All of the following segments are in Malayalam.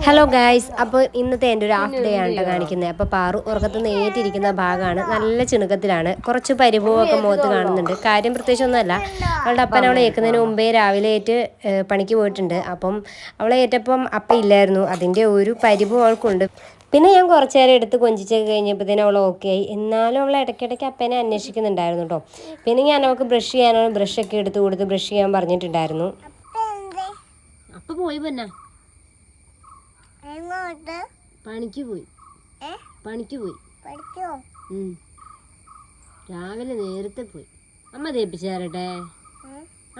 ഹലോ ഗായ്സ്, അപ്പോൾ ഇന്നത്തെ എൻ്റെ ഒരു ഹാഫ് ഡേ ആണ് കാണിക്കുന്നത്. അപ്പോൾ പാറു ഉറക്കത്ത് നേറ്റിരിക്കുന്ന ഭാഗമാണ്. നല്ല ചിണുക്കത്തിലാണ്, കുറച്ച് പരിഭവമൊക്കെ മുഖത്ത് കാണുന്നുണ്ട്. കാര്യം പ്രത്യേകിച്ചൊന്നുമല്ല, അവളുടെ അപ്പൻ അവളെ ഏൽക്കുന്നതിന് മുമ്പേ രാവിലെ ഏറ്റ് പണിക്ക് പോയിട്ടുണ്ട്. അപ്പം അവളെ ഏറ്റപ്പം അപ്പം ഇല്ലായിരുന്നു, അതിൻ്റെ ഒരു പരിഭവം അവൾക്കുണ്ട്. പിന്നെ ഞാൻ കുറച്ച് നേരം എടുത്ത് കൊഞ്ചിച്ചൊക്കെ കഴിഞ്ഞപ്പോഴത്തേനും അവൾ ഓക്കെ ആയി. എന്നാലും അവൾ ഇടയ്ക്കിടയ്ക്ക് അപ്പനെ അന്വേഷിക്കുന്നുണ്ടായിരുന്നു കേട്ടോ. പിന്നെ ഞാൻ അവൾക്ക് ബ്രഷ് ചെയ്യാനുള്ള ബ്രഷൊക്കെ എടുത്ത് കൊടുത്ത് ബ്രഷ് ചെയ്യാൻ പറഞ്ഞിട്ടുണ്ടായിരുന്നു. അപ്പം പോയി പിന്നെ പണിക്ക് പോയി രാവിലെ നേരത്തെ പോയി. അമ്മ തേപ്പിച്ചു തരട്ടെ?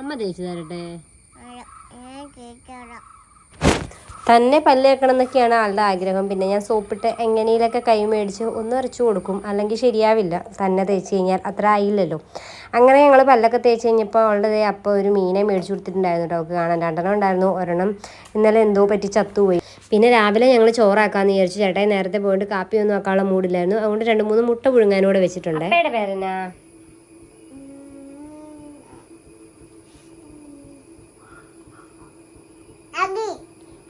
അമ്മ തേച്ചു തരട്ടെ? തന്നെ പല്ല് വെക്കണം എന്നൊക്കെയാണ് ആളുടെ ആഗ്രഹം. പിന്നെ ഞാൻ സോപ്പിട്ട് എങ്ങനെയൊക്കെ കൈ മേടിച്ച് ഒന്ന് അരച്ചു കൊടുക്കും, അല്ലെങ്കിൽ ശരിയാവില്ല. തന്നെ തേച്ച് കഴിഞ്ഞാൽ അത്ര ആയില്ലല്ലോ. അങ്ങനെ ഞങ്ങൾ പല്ലൊക്കെ തേച്ച് കഴിഞ്ഞപ്പോൾ അവളുടെ അപ്പോൾ ഒരു മീനെ മേടിച്ചു കൊടുത്തിട്ടുണ്ടായിരുന്നു കേട്ടോ. അവൾക്ക് കാണാൻ 2 ഉണ്ടായിരുന്നു. ഒരെണ്ണം ഇന്നലെ എന്തോ പറ്റി ചത്തുപോയി. പിന്നെ രാവിലെ ഞങ്ങൾ ചോറാക്കാമെന്ന് വിചാരിച്ചു. ചേട്ടായി നേരത്തെ പോയിട്ട് കാപ്പിയൊന്നും ആക്കാനുള്ള മൂടില്ലായിരുന്നു. അതുകൊണ്ട് 2-3 മുട്ട പുഴുങ്ങാനൂടെ വെച്ചിട്ടുണ്ട്. പേരെന്നാ?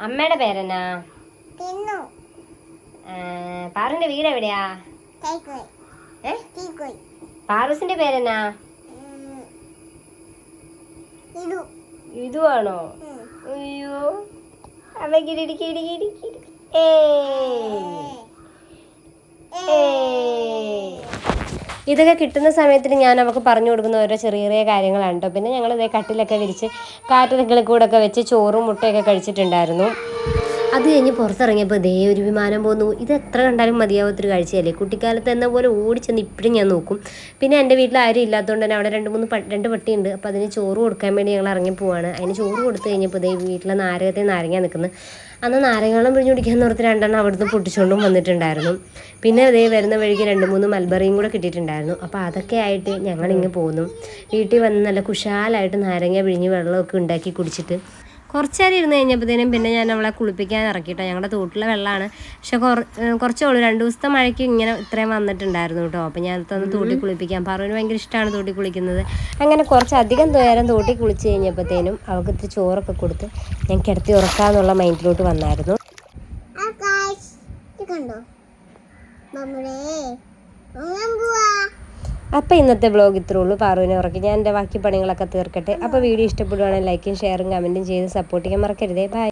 അമ്മയുടെ പേരെന്നാ? പാറുവിന്റെ വീട് എവിടെയാ? പാറൂസിന്റെ പേരെന്നാ? ഇതുവാണോ? അയ്യോ, ഇതൊക്കെ കിട്ടുന്ന സമയത്തിന് ഞാൻ അവൾക്ക് പറഞ്ഞു കൊടുക്കുന്ന ഓരോ ചെറിയ ചെറിയ കാര്യങ്ങളാണ് കേട്ടോ. പിന്നെ ഞങ്ങൾ ഇതേ കട്ടിലൊക്കെ വിരിച്ച് കാറ്റൊക്കെ കൂടെ വെച്ച് ചോറും മുട്ടയൊക്കെ കഴിച്ചിട്ടുണ്ടായിരുന്നു. അത് കഴിഞ്ഞ് പുറത്തിറങ്ങിയപ്പോൾ ദേ ഒരു വിമാനം പോന്നു. ഇത് എത്ര കണ്ടാലും മതിയാവാത്തൊരു കാഴ്ചയല്ലേ. കുട്ടിക്കാലത്ത് എന്ന പോലെ ഓടിച്ചെന്ന് ഇപ്പോഴും ഞാൻ നോക്കും. പിന്നെ എൻ്റെ വീട്ടിൽ ആരും ഇല്ലാത്തതുകൊണ്ട് തന്നെ അവിടെ 2 പട്ടിയുണ്ട്. അപ്പോൾ അതിന് ചോറ് കൊടുക്കാൻ വേണ്ടി ഞങ്ങൾ ഇറങ്ങി പോവാണ്. അതിന് ചോറ് കൊടുത്തു കഴിഞ്ഞപ്പോൾ ദേ വീട്ടിലെ നാരങ്ങ നിൽക്കുന്നു. അന്ന് നാരങ്ങാളം പിഴിഞ്ഞ് കുടിക്കാൻ ഓർത്ത് 2 അവിടുന്ന് പൊട്ടിച്ചുകൊണ്ടും വന്നിട്ടുണ്ടായിരുന്നു. പിന്നെ അതേ വരുന്ന വഴിക്ക് 2-3 മൽബറിയും കൂടെ കിട്ടിയിട്ടുണ്ടായിരുന്നു. അപ്പോൾ അതൊക്കെ ആയിട്ട് ഞങ്ങളിങ്ങ് പോന്നു. വീട്ടിൽ വന്ന് നല്ല കുശാലായിട്ട് നാരങ്ങ പിഴിഞ്ഞ് വെള്ളമൊക്കെ ഉണ്ടാക്കി കുടിച്ചിട്ട് കുറച്ച് നേരം ഇരുന്ന് കഴിഞ്ഞപ്പോഴത്തേനും പിന്നെ ഞാൻ അവളെ കുളിപ്പിക്കാൻ ഇറക്കിയിട്ടോ. ഞങ്ങളുടെ തോട്ടിലെ വെള്ളമാണ്, പക്ഷെ കുറച്ചോളൂ 2 ദിവസത്തെ മഴയ്ക്ക് ഇങ്ങനെ ഇത്രയും വന്നിട്ടുണ്ടായിരുന്നു കേട്ടോ. അപ്പോൾ ഞാൻ ഒന്ന് തോട്ടി കുളിപ്പിക്കാം. പാറുവിന് ഭയങ്കര ഇഷ്ടമാണ് തോട്ടി കുളിക്കുന്നത്. അങ്ങനെ കുറച്ചധികം നേരം തോട്ടി കുളിച്ച് കഴിഞ്ഞപ്പോഴത്തേനും അവൾക്ക് ഇത്തിരി ചോറൊക്കെ കൊടുത്ത് ഞാൻ കിടത്തി ഉറക്കാമെന്നുള്ള മൈൻഡിലോട്ട് വന്നായിരുന്നു. അപ്പോൾ ഇന്നത്തെ വ്ളോഗ് ഇത്രേ ഉള്ളൂ. പാറുവിനെ ഉറക്കി ഞാൻ എൻ്റെ ബാക്കി പണികളൊക്കെ തീർക്കട്ടെ. അപ്പോൾ വീഡിയോ ഇഷ്ടപ്പെടുവാണെങ്കിൽ ലൈക്കും ഷെയറും കമൻറ്റും ചെയ്ത് സപ്പോർട്ട് ചെയ്യാൻ മറക്കരുതേ. ബൈ.